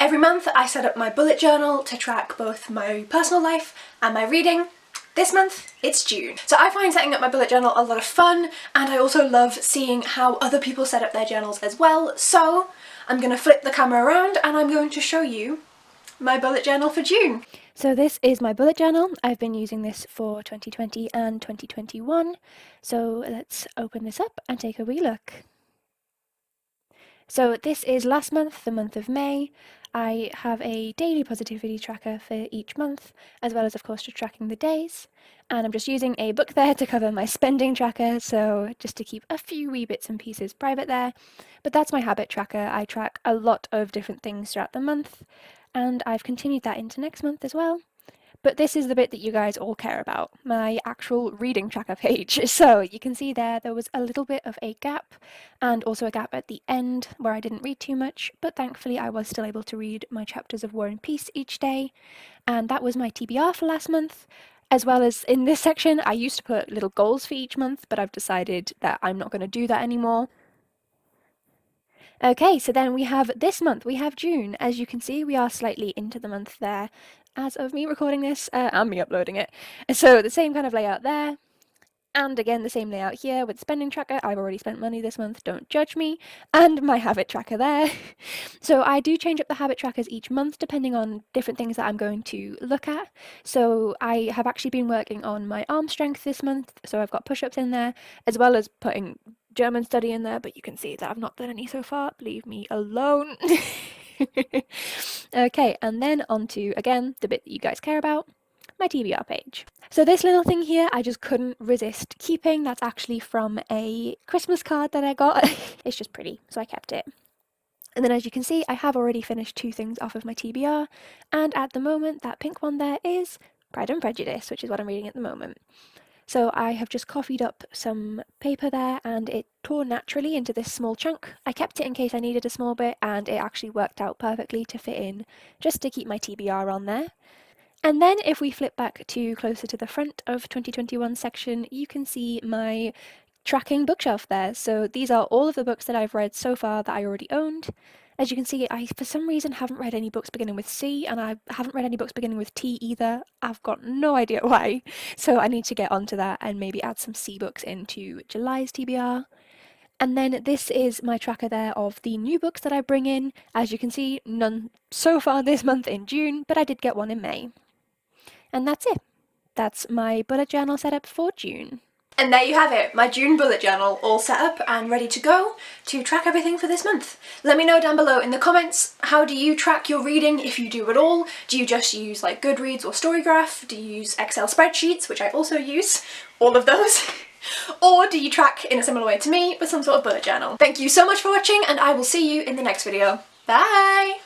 Every month I set up my bullet journal to track both my personal life and my reading. This month, it's June. So I find setting up my bullet journal a lot of fun, and I also love seeing how other people set up their journals as well. So I'm going to flip the camera around and I'm going to show you my bullet journal for June. So this is my bullet journal. I've been using this for 2020 and 2021. So let's open this up and take a wee look. So this is last month, the month of May. I have a daily positivity tracker for each month, as well as of course just tracking the days. And I'm just using a book there to cover my spending tracker, so just to keep a few wee bits and pieces private there. But that's my habit tracker. I track a lot of different things throughout the month, and I've continued that into next month as well. But this is the bit that you guys all care about, my actual reading tracker page. So you can see there was a little bit of a gap, and also a gap at the end where I didn't read too much, but thankfully I was still able to read my chapters of War and Peace each day. And that was my TBR for last month. As well as in this section, I used to put little goals for each month, but I've decided that I'm not going to do that anymore. Okay, so then we have this month, we have June. As you can see, we are slightly into the month there as of me recording this and me uploading it. So the same kind of layout there, and again the same layout here with spending tracker. I've already spent money this month, don't judge me, and my habit tracker there. So I do change up the habit trackers each month depending on different things that I'm going to look at. So I have actually been working on my arm strength this month, so I've got push-ups in there, as well as putting German study in there, but you can see that I've not done any so far. Leave me alone. Okay, and then on to, again, the bit that you guys care about, my TBR page. So this little thing here, I just couldn't resist keeping. That's actually from a Christmas card that I got. It's just pretty, so I kept it. And then as you can see, I have already finished 2 things off of my TBR, and at the moment, that pink one there is Pride and Prejudice, which is what I'm reading at the moment. So I have just coffeed up some paper there, and it tore naturally into this small chunk. I kept it in case I needed a small bit, and it actually worked out perfectly to fit in, just to keep my TBR on there. And then if we flip back to closer to the front of 2021 section, you can see my tracking bookshelf there. So these are all of the books that I've read so far that I already owned. As you can see, I for some reason haven't read any books beginning with C, and I haven't read any books beginning with T either. I've got no idea why, so I need to get onto that and maybe add some C books into July's TBR. And then this is my tracker there of the new books that I bring in. As you can see, none so far this month in June, but I did get one in May. And that's it. That's my bullet journal setup for June. And there you have it, my June bullet journal all set up and ready to go to track everything for this month. Let me know down below in the comments, how do you track your reading, if you do at all? Do you just use like Goodreads or Storygraph? Do you use Excel spreadsheets, which I also use, all of those? Or do you track in a similar way to me with some sort of bullet journal? Thank you so much for watching, and I will see you in the next video. Bye!